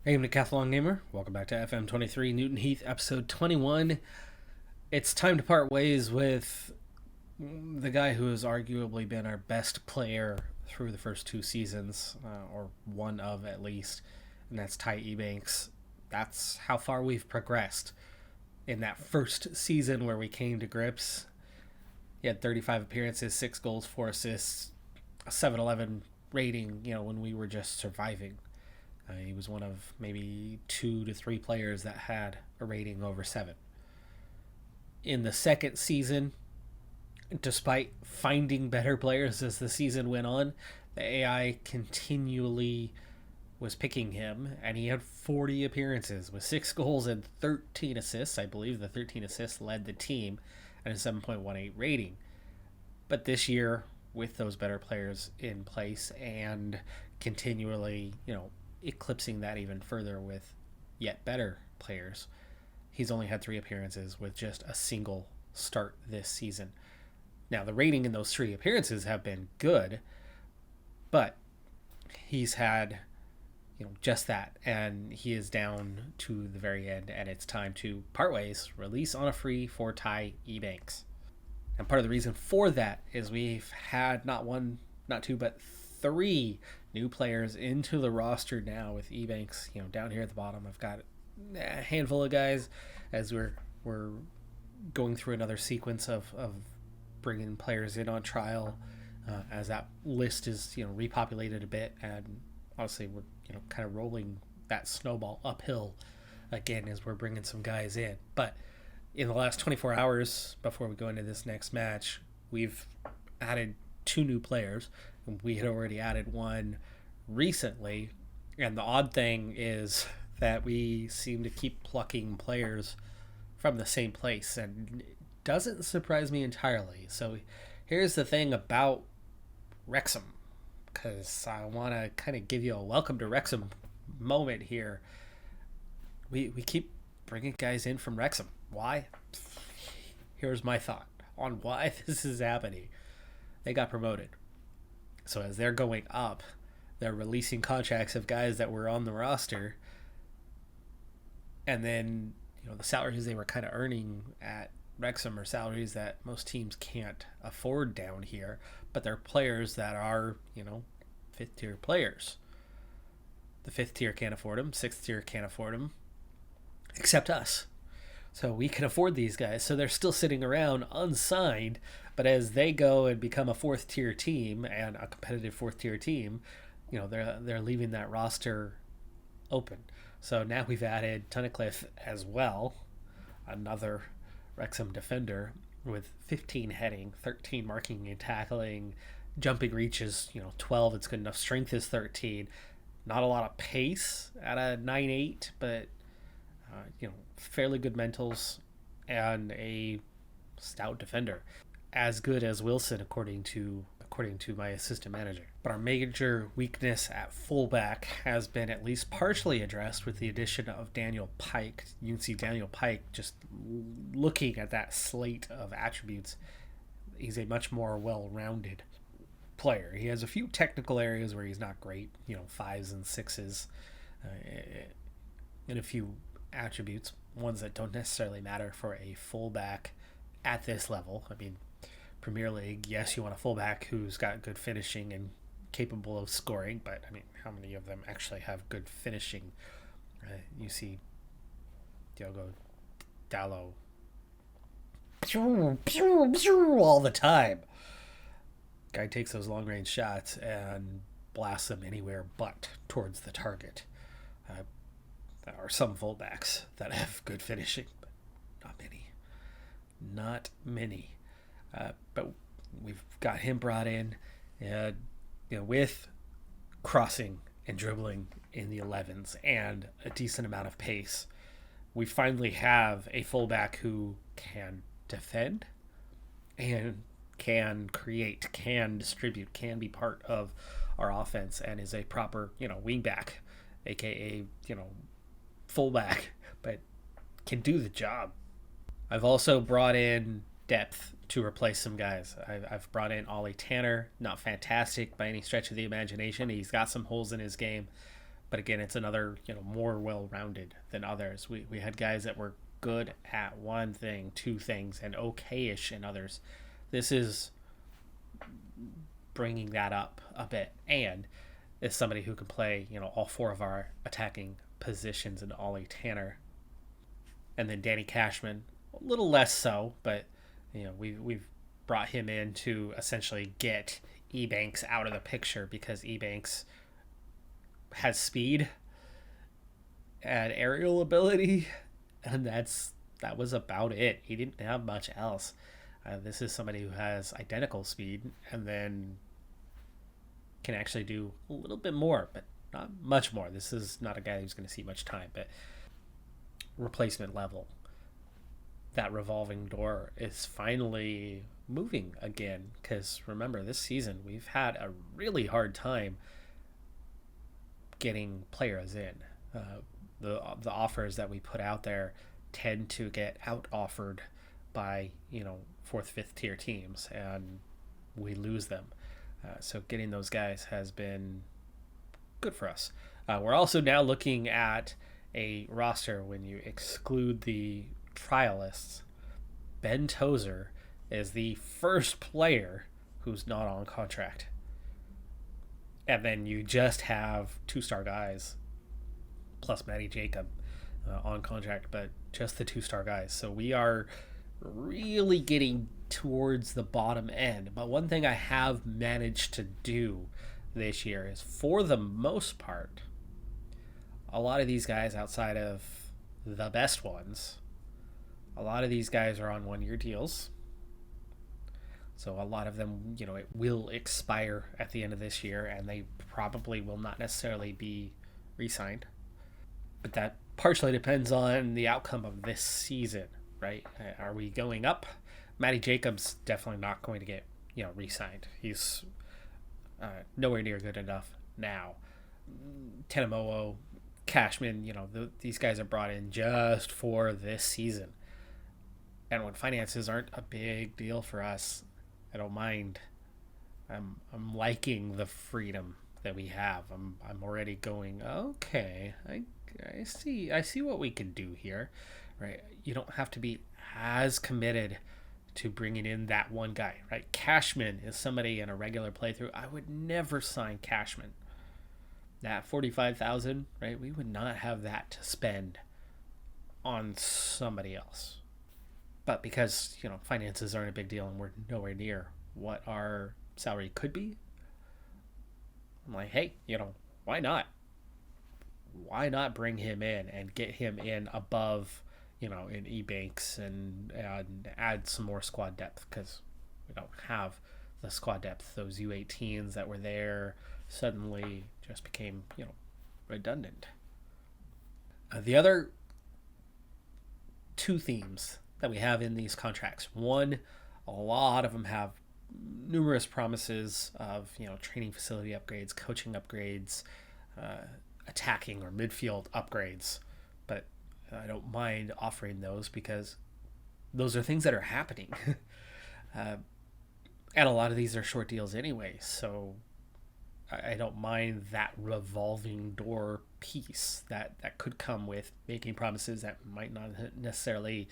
Hey, I'm Decathlon Gamer. Welcome back to FM23 Newton Heath, episode 21. It's time to part ways with the guy who has arguably been our best player through the first two seasons, or one of at least, and that's Ty Ebanks. That's how far we've progressed in that first season where we came to grips. He had 35 appearances, 6 goals, 4 assists, a 7-11 rating, when we were just surviving. He was one of maybe 2 to 3 players that had a rating over 7. In the second season, despite finding better players as the season went on, the AI continually was picking him, and he had 40 appearances with 6 goals and 13 assists. I believe the 13 assists led the team, and a 7.18 rating. But this year, with those better players in place and continually, eclipsing that even further with yet better players, he's only had 3 appearances with just a single start this season. Now, the rating in those 3 appearances have been good, but he's had just that, and he is down to the very end, and it's time to part ways, release on a free for Ty Ebanks. And part of the reason for that is we've had not 1, not 2, but 3 new players into the roster now with Ebanks, down here at the bottom. I've got a handful of guys as we're going through another sequence of bringing players in on trial, as that list is repopulated a bit, and honestly we're kind of rolling that snowball uphill again as we're bringing some guys in. But in the last 24 hours before we go into this next match, we've added 2 new players. We had already added 1 recently, and the odd thing is that we seem to keep plucking players from the same place, and it doesn't surprise me entirely. So here's the thing about Wrexham, because I want to kind of give you a welcome to Wrexham moment here. We keep bringing guys in from Wrexham. Why? Here's my thought on why this is happening. They got promoted. So as they're going up, they're releasing contracts of guys that were on the roster. And then, the salaries they were kind of earning at Wrexham are salaries that most teams can't afford down here. But they're players that are, 5th tier players. The 5th tier can't afford them. 6th tier can't afford them. Except us. So we can afford these guys. So they're still sitting around unsigned. But as they go and become a 4th tier team and a competitive 4th tier team, they're leaving that roster open. So now we've added Tunnicliffe as well, another Wrexham defender with 15 heading, 13 marking and tackling, jumping reaches, 12. It's good enough. Strength is 13. Not a lot of pace at a 9.8, but fairly good mentals and a stout defender. As good as Wilson, according to my assistant manager. But our major weakness at fullback has been at least partially addressed with the addition of Daniel Pike. You can see Daniel Pike, just looking at that slate of attributes, he's a much more well-rounded player. He has a few technical areas where he's not great, 5s and 6s, and a few attributes, ones that don't necessarily matter for a fullback at this level. I mean, Premier League, yes, you want a fullback who's got good finishing and capable of scoring, but I mean, how many of them actually have good finishing? You see Diogo Dalot all the time. Guy takes those long range shots and blasts them anywhere but towards the target. There are some fullbacks that have good finishing, but not many. But we've got him brought in, with crossing and dribbling in the 11s and a decent amount of pace. We finally have a fullback who can defend and can create, can distribute, can be part of our offense, and is a proper, wing back, aka, fullback, but can do the job. I've also brought in depth to replace some guys. I've brought in Ollie Tanner, not fantastic by any stretch of the imagination. He's got some holes in his game, But again, it's another, more well-rounded than others. We had guys that were good at one thing, two things, and okay-ish in others. This is bringing that up a bit, and is somebody who can play, all four of our attacking positions in Ollie Tanner. And then Danny Cashman, a little less so, but we've brought him in to essentially get Ebanks out of the picture, because Ebanks has speed and aerial ability, and that was about it. He didn't have much else. This is somebody who has identical speed and then can actually do a little bit more, but not much more. This is not a guy who's going to see much time, but replacement level. That revolving door is finally moving again, because remember, this season we've had a really hard time getting players in. The offers that we put out there tend to get out offered by fourth, fifth tier teams, and we lose them. So getting those guys has been good for us. We're also now looking at a roster when you exclude the trialists. Ben Tozer is the first player who's not on contract. And then you just have 2-star guys plus Matty Jacob on contract, but just the 2-star guys. So we are really getting towards the bottom end. But one thing I have managed to do this year is, for the most part, a lot of these guys outside of the best ones, a lot of these guys are on 1-year deals. So a lot of them, it will expire at the end of this year, and they probably will not necessarily be re-signed. But that partially depends on the outcome of this season, right? Are we going up? Matty Jacobs definitely not going to get, re-signed. He's nowhere near good enough now. Tenemo'o, Cashman, these guys are brought in just for this season. And when finances aren't a big deal for us, I don't mind. I'm liking the freedom that we have. I'm already going, okay, I see what we can do here, right? You don't have to be as committed to bringing in that one guy, right? Cashman is somebody in a regular playthrough. I would never sign Cashman. That $45,000, right? We would not have that to spend on somebody else. But because, finances aren't a big deal and we're nowhere near what our salary could be, I'm like, hey, why not? Why not bring him in and get him in above, in Ebanks and add some more squad depth, because we don't have the squad depth. Those U18s that were there suddenly just became, redundant. The other two themes that we have in these contracts. One, a lot of them have numerous promises of, training facility upgrades, coaching upgrades, attacking or midfield upgrades. But I don't mind offering those, because those are things that are happening. And a lot of these are short deals anyway. So I don't mind that revolving door piece that could come with making promises that might not necessarily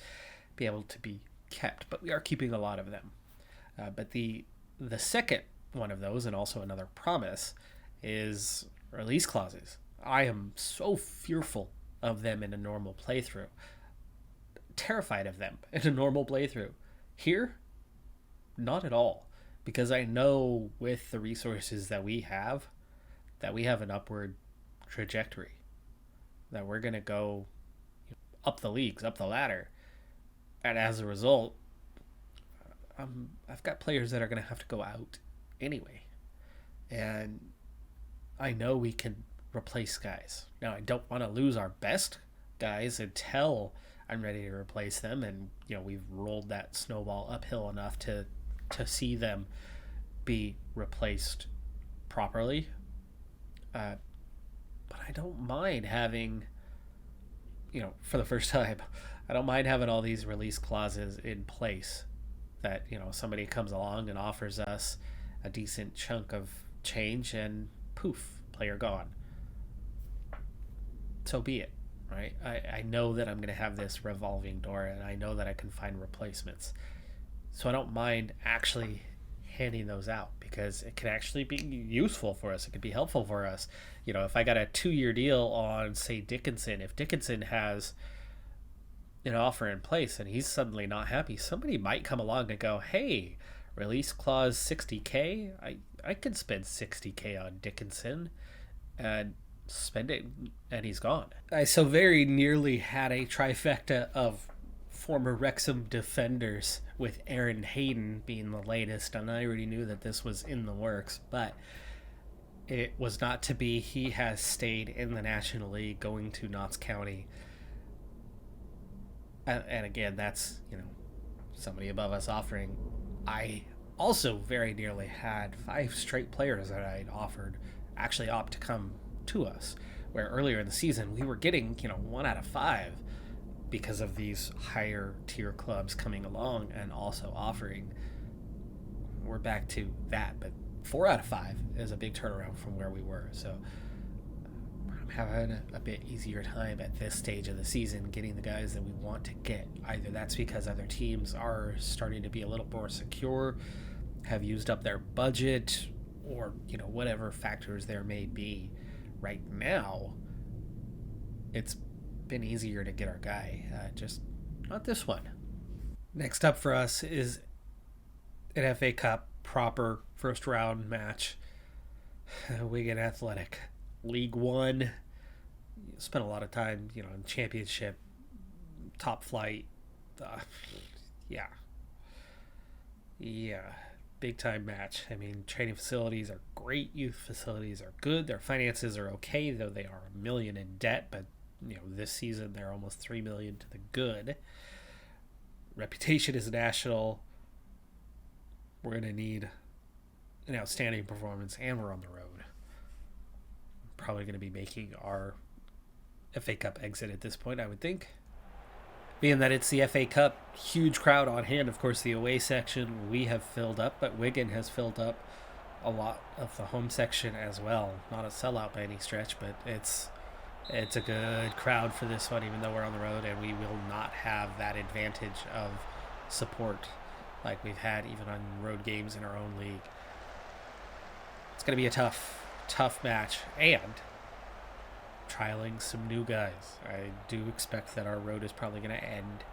be able to be kept, but we are keeping a lot of them. But the second one of those, and also another promise, is release clauses. I am so fearful of them in a normal playthrough. Terrified of them in a normal playthrough. Here, not at all, because I know with the resources that we have an upward trajectory, that we're going to go up the leagues, up the ladder. And as a result, I've got players that are going to have to go out anyway. And I know we can replace guys. Now, I don't want to lose our best guys until I'm ready to replace them. And, we've rolled that snowball uphill enough to see them be replaced properly. But I don't mind having, for the first time, I don't mind having all these release clauses in place, that, somebody comes along and offers us a decent chunk of change and poof, player gone. so be it, right? I know that I'm going to have this revolving door, and I know that I can find replacements. So I don't mind actually handing those out because it can actually be useful for us. It could be helpful for us. If I got a 2-year deal on, say, Dickinson, if Dickinson has an offer in place and he's suddenly not happy, somebody might come along and go, hey, release clause 60K. I could spend 60K on Dickinson and spend it, and he's gone. I so very nearly had a trifecta of former Wrexham defenders, with Aaron Hayden being the latest, and I already knew that this was in the works, but it was not to be. He has stayed in the National League, going to Notts County. And again, that's, somebody above us offering. I also very nearly had 5 straight players that I'd offered actually opt to come to us, where earlier in the season we were getting, 1 out of 5 because of these higher tier clubs coming along and also offering. We're back to that, but 4 out of 5 is a big turnaround from where we were. So I'm having a bit easier time at this stage of the season getting the guys that we want to get. Either that's because other teams are starting to be a little more secure, have used up their budget, or whatever factors there may be. Right now, it's been easier to get our guy, just not this one. Next up for us is an FA Cup proper first round match. Wigan Athletic, League One. Spent a lot of time, in Championship, top flight. Yeah, big time match. I mean, training facilities are great, youth facilities are good, their finances are okay, though they are $1 million in debt, but this season they're almost $3 million to the good. Reputation is national. We're going to need an outstanding performance, and we're on the road. Probably going to be making our FA Cup exit at this point, I would think. Being that it's the FA Cup, huge crowd on hand. Of course, the away section we have filled up, but Wigan has filled up a lot of the home section as well. Not a sellout by any stretch, but it's a good crowd for this one, even though we're on the road, and we will not have that advantage of support like we've had even on road games in our own league. It's going to be a tough match, and trialing some new guys. I do expect that our road is probably going to end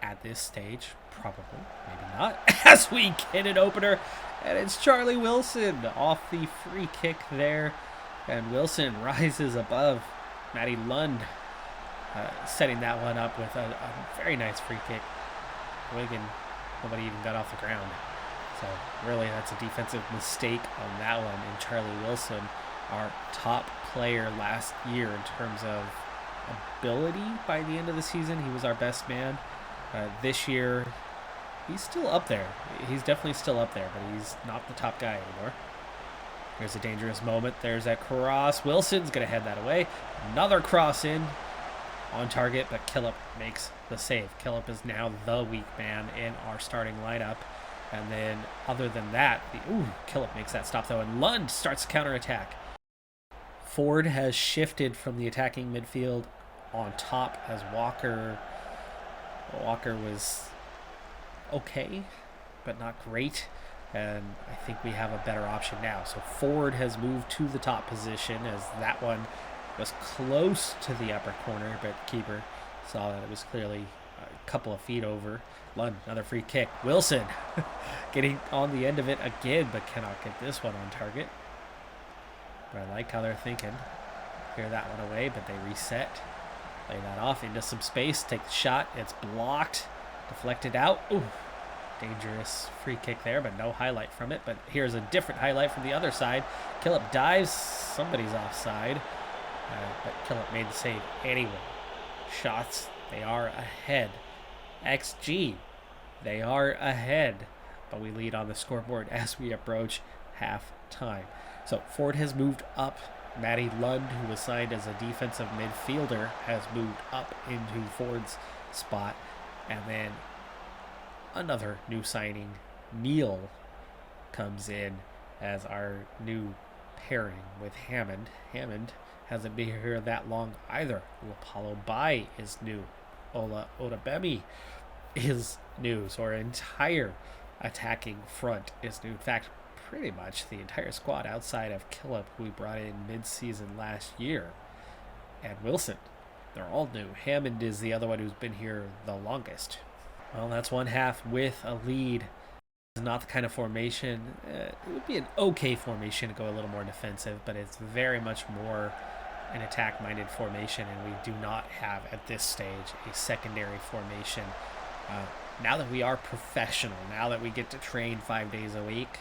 at this stage. Probably, maybe not, as we get an opener, and it's Charlie Wilson off the free kick there, and Wilson rises above Matty Lund, setting that one up with a very nice free kick. Wigan, nobody even got off the ground. So really, that's a defensive mistake on that one. And Charlie Wilson, our top player last year in terms of ability by the end of the season, he was our best man. This year, he's still up there. He's definitely still up there, but he's not the top guy anymore. There's a dangerous moment. There's that cross. Wilson's going to head that away. Another cross in on target, but Killip makes the save. Killip is now the weak man in our starting lineup. And then, other than that, Killip makes that stop, though, and Lund starts the counterattack. Ford has shifted from the attacking midfield on top as Walker was okay, but not great. And I think we have a better option now. So Ford has moved to the top position, as that one was close to the upper corner, but keeper saw that it was clearly a couple of feet over. Lund, another free kick. Wilson getting on the end of it again, but cannot get this one on target. But I like how they're thinking. Clear that one away, but they reset. Play that off into some space. Take the shot. It's blocked. Deflected out. Ooh. Dangerous free kick there, but no highlight from it. But here's a different highlight from the other side. Killip dives. Somebody's offside. But Killip made the save anyway. Shots, they are ahead. XG, they are ahead. But we lead on the scoreboard as we approach half time. So Ford has moved up. Matty Lund, who was signed as a defensive midfielder, has moved up into Ford's spot. And then another new signing, Neil, comes in as our new pairing with Hammond. Hammond hasn't been here that long either. Apollo Bai is new. Ola Odabemi is new. So our entire attacking front is new. In fact, pretty much the entire squad outside of Killip, who we brought in mid-season last year, and Wilson. They're all new. Hammond is the other one who's been here the longest. Well, that's one half with a lead. It's not the kind of formation. It would be an okay formation to go a little more defensive, but it's very much more an attack-minded formation, and we do not have at this stage a secondary formation. Now that we are professional, now that we get to train 5 days a week,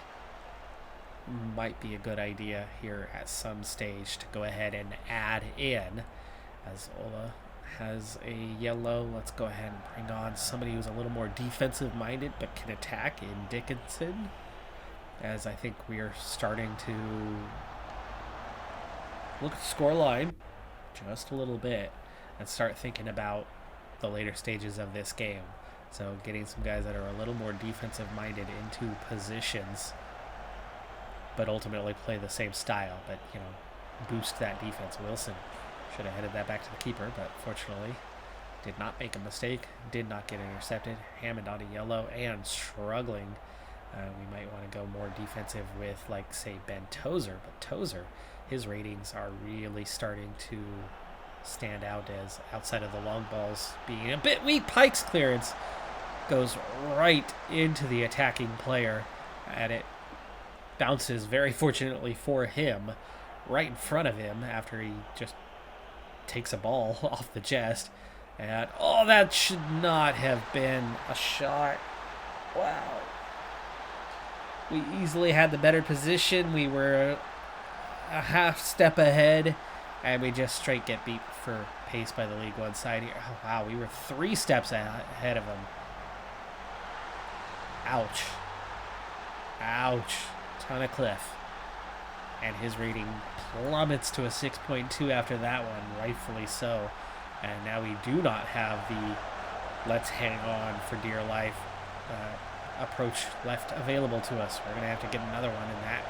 might be a good idea here at some stage to go ahead and add in. As Ola has a yellow, let's go ahead and bring on somebody who's a little more defensive-minded but can attack in Dickinson, as I think we are starting to look at the scoreline just a little bit and start thinking about the later stages of this game. So getting some guys that are a little more defensive-minded into positions, but ultimately play the same style, but, you know, boost that defense. Wilson should have headed that back to the keeper, but fortunately did not make a mistake, did not get intercepted. Hammond on a yellow and struggling. We might want to go more defensive with, like, say, Ben Tozer, but Tozer, his ratings are really starting to stand out as, outside of the long balls being a bit weak, Pike's clearance goes right into the attacking player, and it bounces, very fortunately for him, right in front of him after he just takes a ball off the chest. And oh, that should not have been a shot. Wow. We easily had the better position. We were a half step ahead, and we just straight get beat for pace by the League One side here. Oh, wow, we were 3 steps ahead of him. Ouch. Ouch. Ton of cliff. And his rating plummets to a 6.2 after that one, rightfully so. And now we do not have the let's hang on for dear life approach left available to us. We're going to have to get another one, and that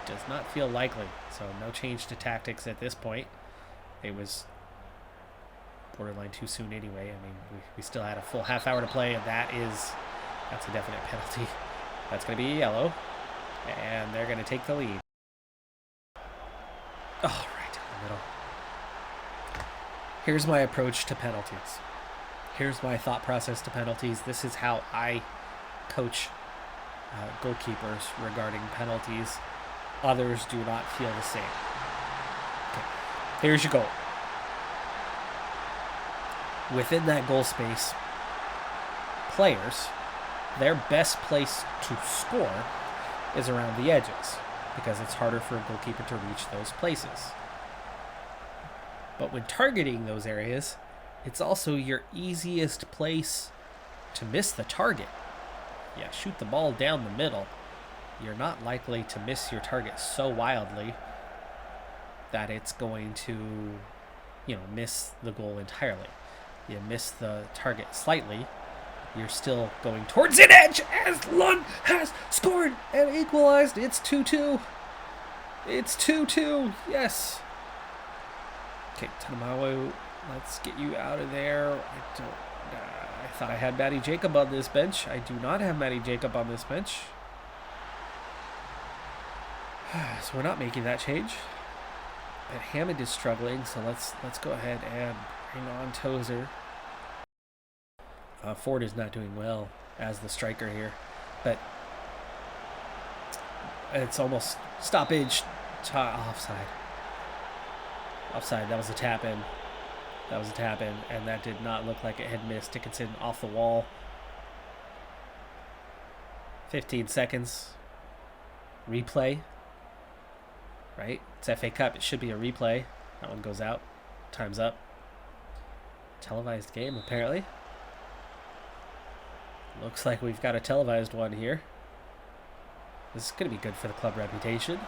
does not feel likely. So no change to tactics at this point. It was borderline too soon anyway. I mean, we still had a full half hour to play, and that's a definite penalty. That's going to be yellow, and they're going to take the lead. Oh, right in the middle. Here's my approach to penalties. Here's my thought process to penalties. This is how I coach goalkeepers regarding penalties. Others do not feel the same. Okay. Here's your goal. Within that goal space, players, their best place to score is around the edges, because it's harder for a goalkeeper to reach those places. But when targeting those areas, it's also your easiest place to miss the target. Yeah, shoot the ball down the middle. You're not likely to miss your target so wildly that it's going to, miss the goal entirely. You miss the target slightly, you're still going towards an edge, as Lund has scored and equalized. It's 2-2. It's 2-2. Yes. Okay, Tanamawa, let's get you out of there. I thought I had Matty Jacob on this bench. I do not have Matty Jacob on this bench. So we're not making that change. But Hammond is struggling, so let's go ahead and bring on Tozer. Ford is not doing well as the striker here, but it's almost stoppage. Offside. Offside. That was a tap in. And that did not look like it had missed. Dickinson off the wall. 15 seconds. Replay. Right? It's FA Cup. It should be a replay. That one goes out. Time's up. Televised game, apparently. Looks like we've got a televised one here. This is going to be good for the club reputation.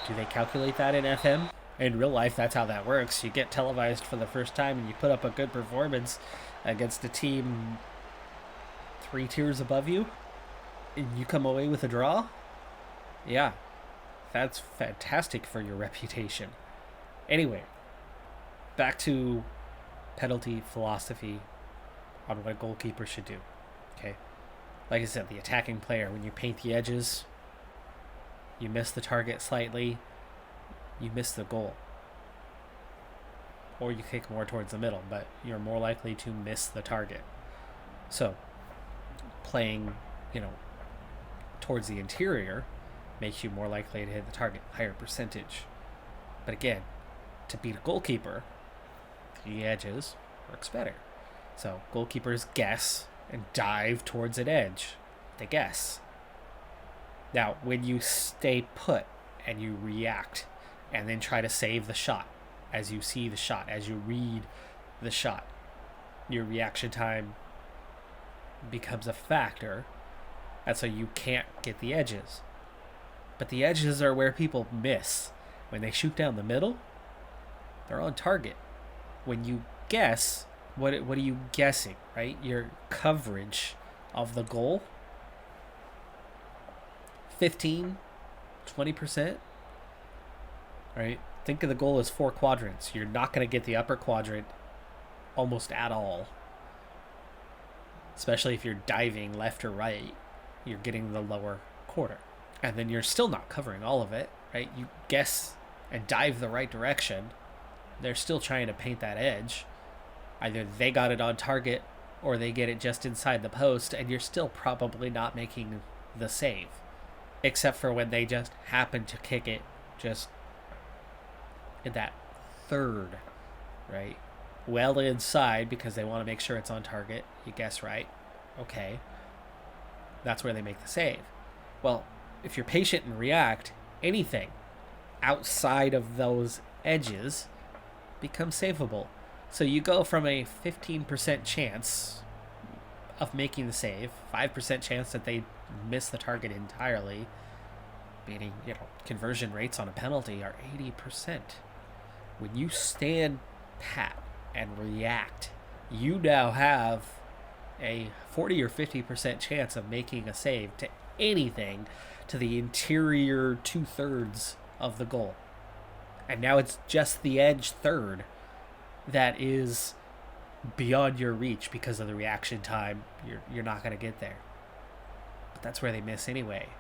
Do they calculate that in FM? In real life, that's how that works. You get televised for the first time and you put up a good performance against a team 3 tiers above you, and you come away with a draw? Yeah. That's fantastic for your reputation. Anyway, back to penalty philosophy on what a goalkeeper should do. Okay? Like I said, the attacking player, when you paint the edges, you miss the target slightly, you miss the goal. Or you kick more towards the middle, but you're more likely to miss the target. So, playing, towards the interior makes you more likely to hit the target, higher percentage. But again, to beat a goalkeeper, the edges works better. So goalkeepers guess and dive towards an edge. They guess. Now, when you stay put and you react and then try to save the shot as you see the shot, as you read the shot, your reaction time becomes a factor, and so you can't get the edges. But the edges are where people miss. When they shoot down the middle, they're on target. When you guess, what are you guessing, right? Your coverage of the goal, 15, 20%, right? Think of the goal as 4 quadrants. You're not going to get the upper quadrant almost at all. Especially if you're diving left or right, you're getting the lower quarter. And then you're still not covering all of it, right? You guess and dive the right direction. They're still trying to paint that edge. Either they got it on target or they get it just inside the post, and you're still probably not making the save. Except for when they just happen to kick it just in that third, right? Well inside because they want to make sure it's on target. You guess right. Okay. That's where they make the save. Well, if you're patient and react, anything outside of those edges becomes savable. So you go from a 15% chance of making the save, 5% chance that they miss the target entirely, meaning, conversion rates on a penalty are 80%. When you stand pat and react, you now have a 40 or 50% chance of making a save to anything to the interior 2/3 of the goal. And now it's just the edge third that is beyond your reach because of the reaction time. You're not going to get there. But that's where they miss anyway.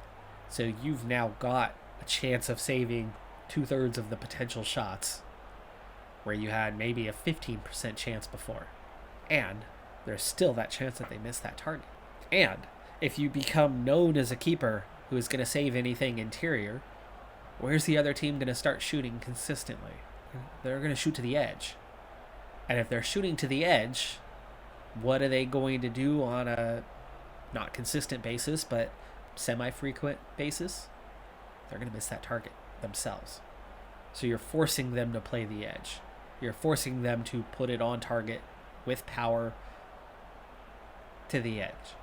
So you've now got a chance of saving 2/3 of the potential shots where you had maybe a 15% chance before. And there's still that chance that they miss that target. And if you become known as a keeper who is going to save anything interior, where's the other team going to start shooting consistently? They're going to shoot to the edge. And if they're shooting to the edge, what are they going to do on a not consistent basis, but semi-frequent basis? They're going to miss that target themselves. So you're forcing them to play the edge. You're forcing them to put it on target with power to the edge.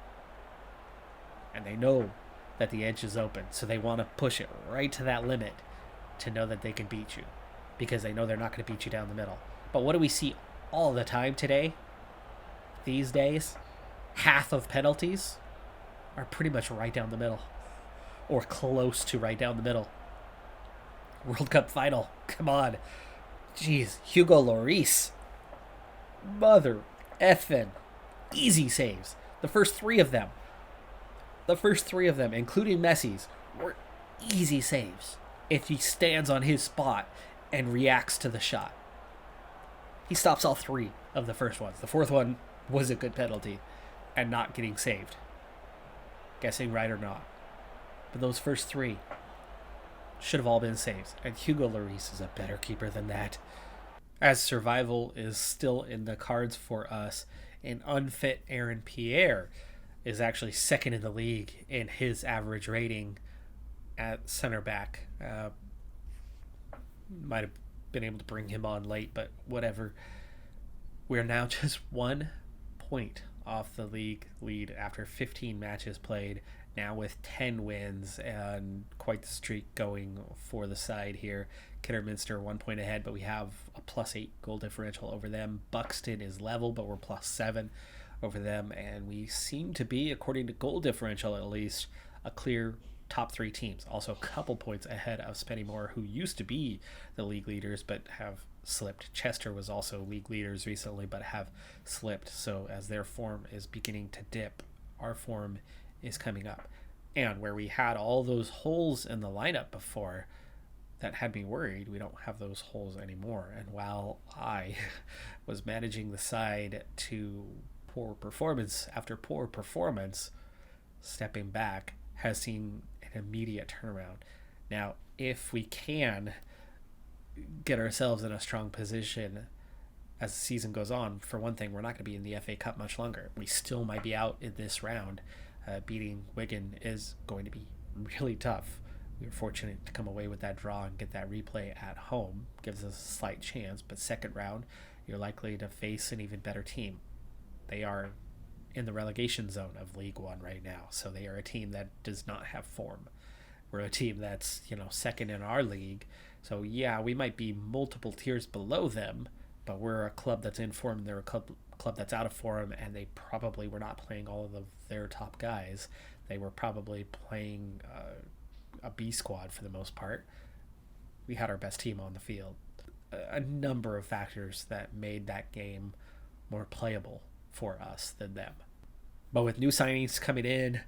And they know that the edge is open, so they want to push it right to that limit to know that they can beat you, because they know they're not going to beat you down the middle. But what do we see all the time today? These days, half of penalties are pretty much right down the middle, or close to right down the middle. World Cup final, come on. Jeez, Hugo Lloris. Mother effing easy saves. The first three of them, including Messi's, were easy saves if he stands on his spot and reacts to the shot. He stops all 3 of the first ones. The 4th one was a good penalty and not getting saved. Guessing right or not. But those first 3 should have all been saves. And Hugo Lloris is a better keeper than that. As survival is still in the cards for us, an unfit Aaron Pierre is actually second in the league in his average rating at center back. Might have been able to bring him on late, but whatever. We're now just 1 point off the league lead after 15 matches played, now with 10 wins and quite the streak going for the side here. Kidderminster 1 point ahead, but we have a +8 goal differential over them. Buxton is level, but we're +7 over them, and we seem to be, according to goal differential at least, a clear top 3 teams. Also a couple points ahead of Spennymoor, who used to be the league leaders but have slipped. Chester was also league leaders recently but have slipped. So as their form is beginning to dip, our form is coming up. And where we had all those holes in the lineup before that had me worried, we don't have those holes anymore. And while I was managing the side to poor performance after poor performance, stepping back has seen an immediate turnaround. Now, if we can get ourselves in a strong position as the season goes on, for one thing, we're not going to be in the FA Cup much longer. We still might be out in this round. Beating Wigan is going to be really tough. We were fortunate to come away with that draw and get that replay at home. Gives us a slight chance, but second round, you're likely to face an even better team. They are in the relegation zone of League One right now, so they are a team that does not have form. We're a team that's, second in our league, so yeah, we might be multiple tiers below them, but we're a club that's in form, they're a club that's out of form, and they probably were not playing all of their top guys. They were probably playing a B squad for the most part. We had our best team on the field. A number of factors that made that game more playable for us than them. But with new signings coming in,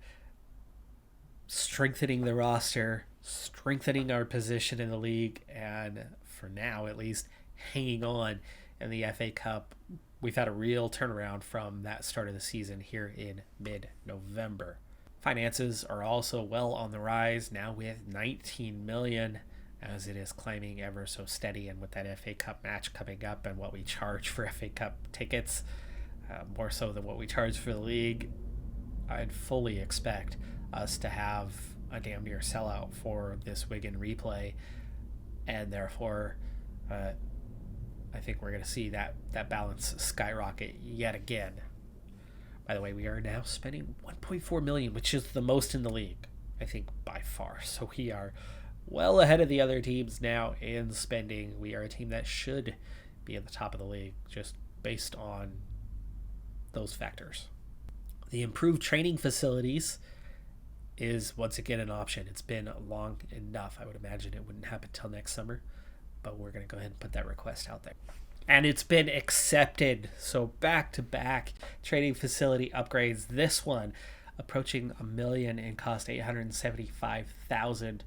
strengthening the roster, strengthening our position in the league, and for now at least hanging on in the FA Cup, we've had a real turnaround from that start of the season here in mid-November. Finances are also well on the rise now with 19 million, as it is climbing ever so steady, and with that FA Cup match coming up and what we charge for FA Cup tickets, more so than what we charge for the league, I'd fully expect us to have a damn near sellout for this Wigan replay, and therefore I think we're going to see that balance skyrocket yet again. By the way, we are now spending 1.4 million, which is the most in the league, I think, by far. So we are well ahead of the other teams now in spending. We are a team that should be at the top of the league just based on those factors. The improved training facilities is once again an option. It's been long enough. I would imagine it wouldn't happen till next summer, but we're going to go ahead and put that request out there. And it's been accepted. So back-to-back training facility upgrades. This one approaching $1 million and cost $875,000.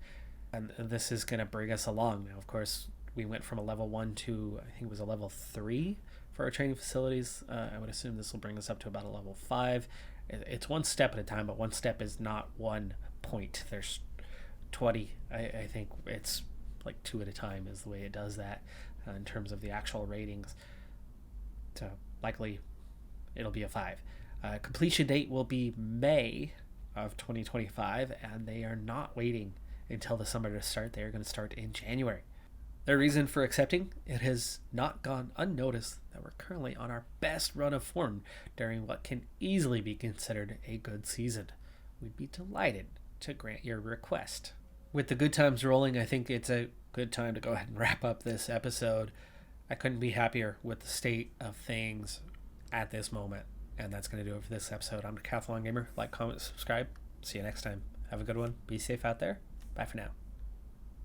And this is going to bring us along. Now, of course, we went from a level 1 to, I think it was a level 3 for our training facilities. I would assume this will bring us up to about a level 5. It's one step at a time, but one step is not 1 point. There's 20. I think it's like 2 at a time is the way it does that in terms of the actual ratings. So likely it'll be a 5. Completion date will be May of 2025, and they are not waiting until the summer to start. They are going to start in January. Their reason for accepting, it has not gone unnoticed that we're currently on our best run of form during what can easily be considered a good season. We'd be delighted to grant your request. With the good times rolling, I think it's a good time to go ahead and wrap up this episode. I couldn't be happier with the state of things at this moment. And that's going to do it for this episode. I'm Decathlon Gamer. Like, comment, subscribe. See you next time. Have a good one. Be safe out there. Bye for now.